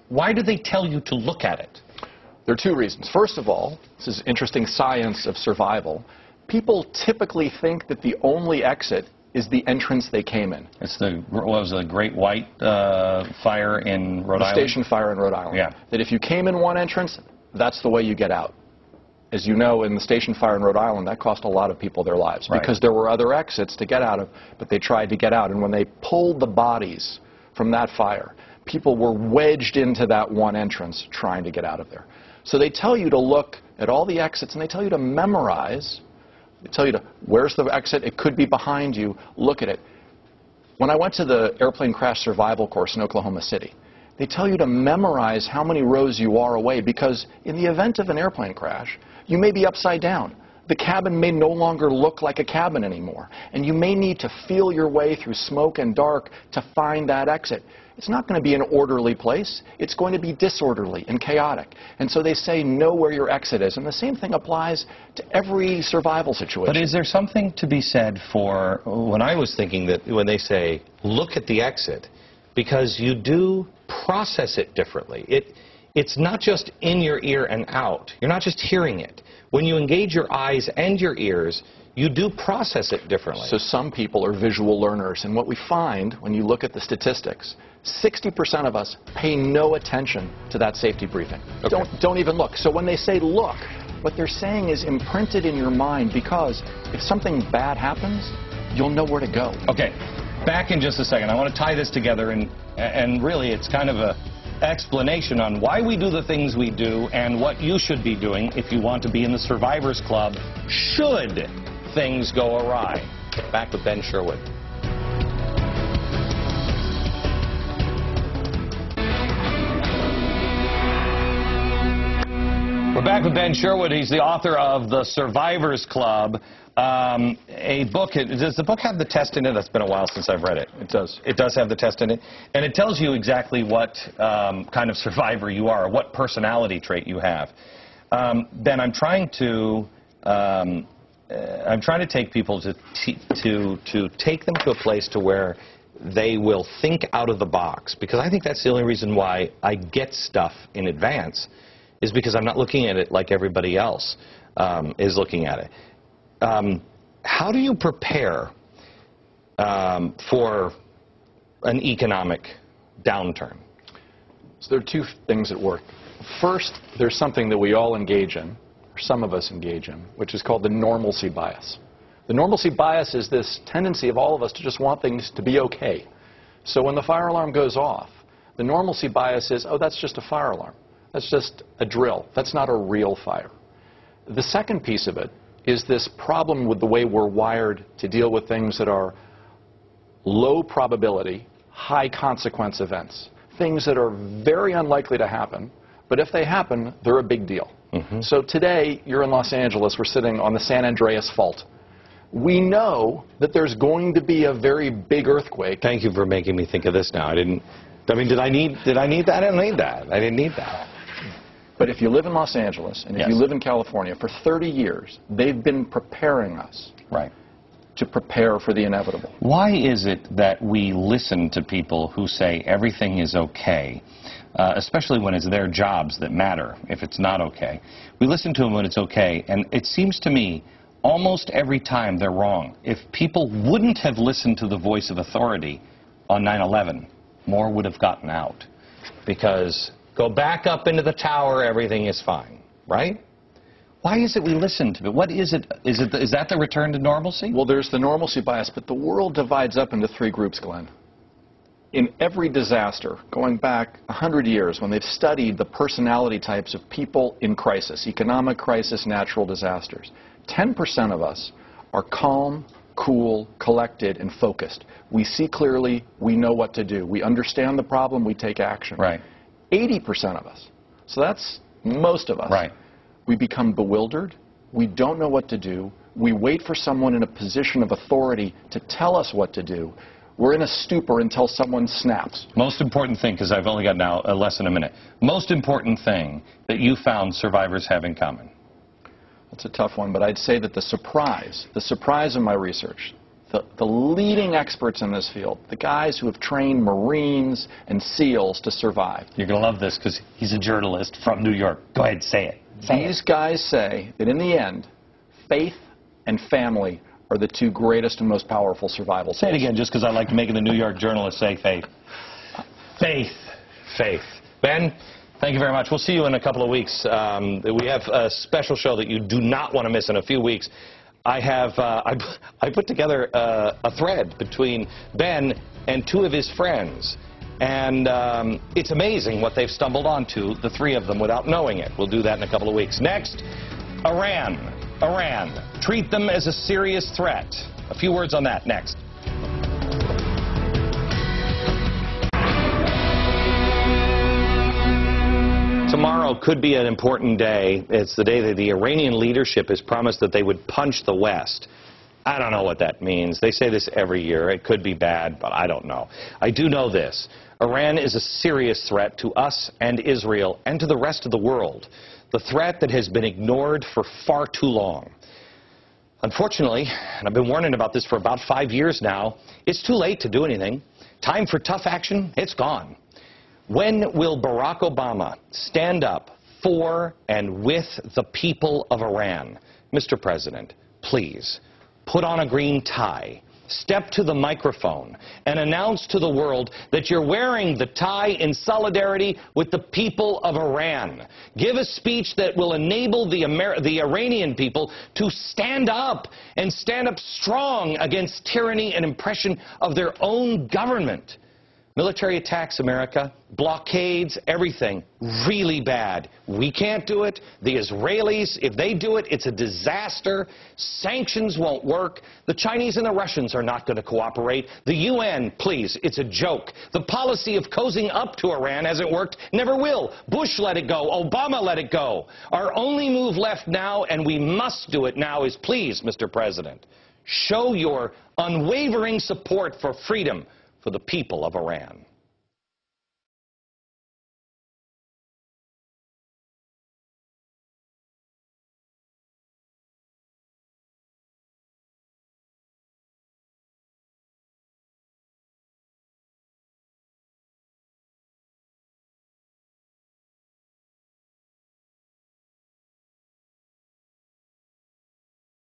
Why do they tell you to look at it? There are two reasons. First of all, this is interesting science of survival. People typically think that the only exit is the entrance they came in. It's the, what was the Great White Fire in Rhode Island? The station fire in Rhode Island. Yeah. That if you came in one entrance, that's the way you get out. As you know, in the station fire in Rhode Island, that cost a lot of people their lives because there were other exits to get out of, but they tried to get out. And when they pulled the bodies from that fire, people were wedged into that one entrance trying to get out of there. So they tell you to look at all the exits, and they tell you to memorize. They tell you to, where's the exit? It could be behind you. Look at it. When I went to the airplane crash survival course in Oklahoma City, they tell you to memorize how many rows you are away, because in the event of an airplane crash, you may be upside down. The cabin may no longer look like a cabin anymore, and you may need to feel your way through smoke and dark to find that exit. It's not going to be an orderly place. It's going to be disorderly and chaotic. And so they say know where your exit is. And the same thing applies to every survival situation. But is there something to be said for, when I was thinking that when they say look at the exit, because you do process it differently. It's not just in your ear and out. You're not just hearing it. When you engage your eyes and your ears, you do process it differently. So some people are visual learners, and what we find when you look at the statistics, 60% of us pay no attention to that safety briefing. Okay. Don't even look. So when they say look, what they're saying is imprinted in your mind, because if something bad happens, you'll know where to go. Okay, back in just a second. I want to tie this together, and really it's kind of a explanation on why we do the things we do and what you should be doing if you want to be in the Survivors Club should things go awry. Back with Ben Sherwood. We're back with Ben Sherwood. He's the author of The Survivors Club, a book. Does the book have the test in it? That's been a while since I've read it. It does. It does have the test in it. And it tells you exactly what kind of survivor you are, what personality trait you have. Ben, I'm trying to take people to take them to a place to where they will think out of the box, because I think that's the only reason why I get stuff in advance, is because I'm not looking at it like everybody else is looking at it. How do you prepare for an economic downturn? So there are two things at work. First, there's something that we all engage in, or some of us engage in, which is called the normalcy bias. The normalcy bias is this tendency of all of us to just want things to be okay. So when the fire alarm goes off, the normalcy bias is, oh, that's just a fire alarm. That's just a drill. That's not a real fire. The second piece of it is this problem with the way we're wired to deal with things that are low probability, high consequence events. Things that are very unlikely to happen, but if they happen, they're a big deal. So today, you're in Los Angeles, we're sitting on the San Andreas Fault. We know that there's going to be a very big earthquake. Thank you for making me think of this now. did I need that? I didn't need that. I didn't need that. But if you live in Los Angeles, and if you live in California, for 30 years, they've been preparing us to prepare for the inevitable. Why is it that we listen to people who say everything is okay, especially when it's their jobs that matter, if it's not okay? We listen to them when it's okay, and it seems to me almost every time they're wrong. If people wouldn't have listened to the voice of authority on 9/11, more would have gotten out. Because go back up into the tower, everything is fine, right? Why is it we listen to it? What is it? Is that the return to normalcy? Well, there's the normalcy bias, but the world divides up into three groups, Glenn. In every disaster, going back 100 years, when they've studied the personality types of people in crisis, economic crisis, natural disasters, 10% of us are calm, cool, collected, and focused. We see clearly, we know what to do. We understand the problem, we take action. Right. 80% of us, so that's most of us, we become bewildered, we don't know what to do, we wait for someone in a position of authority to tell us what to do. We're in a stupor until someone snaps. Most important thing, because I've only got now less than a minute, most important thing that you found survivors have in common? That's a tough one, but I'd say that the surprise of my research, the leading experts in this field, the guys who have trained Marines and SEALs to survive. You're going to love this because he's a journalist from New York. Go ahead, say it. These guys say that in the end, faith and family are the two greatest and most powerful survival tools. Say it again, just because I like making the New York journalist say faith. Faith. Faith. Ben, thank you very much. We'll see you in a couple of weeks. We have a special show that you do not want to miss in a few weeks. I put together a thread between Ben and two of his friends. And it's amazing what they've stumbled onto, the three of them, without knowing it. We'll do that in a couple of weeks. Next, Iran. Iran. Treat them as a serious threat. A few words on that next. Tomorrow could be an important day. It's the day that the Iranian leadership has promised that they would punch the West. I don't know what that means. They say this every year. It could be bad, but I don't know. I do know this. Iran is a serious threat to us and Israel and to the rest of the world. The threat that has been ignored for far too long. Unfortunately, and I've been warning about this for about 5 years now, it's too late to do anything. Time for tough action, it's gone. When will Barack Obama stand up for and with the people of Iran? Mr. President, please, put on a green tie, step to the microphone, and announce to the world that you're wearing the tie in solidarity with the people of Iran. Give a speech that will enable the Iranian people to stand up and stand up strong against tyranny and oppression of their own government. Military attacks America, blockades, everything, really bad. We can't do it. The Israelis, if they do it, it's a disaster. Sanctions won't work. The Chinese and the Russians are not going to cooperate. The UN, please, it's a joke. The policy of cozying up to Iran hasn't worked, never will. Bush let it go. Obama let it go. Our only move left now, and we must do it now, is please, Mr. President, show your unwavering support for freedom for the people of Iran.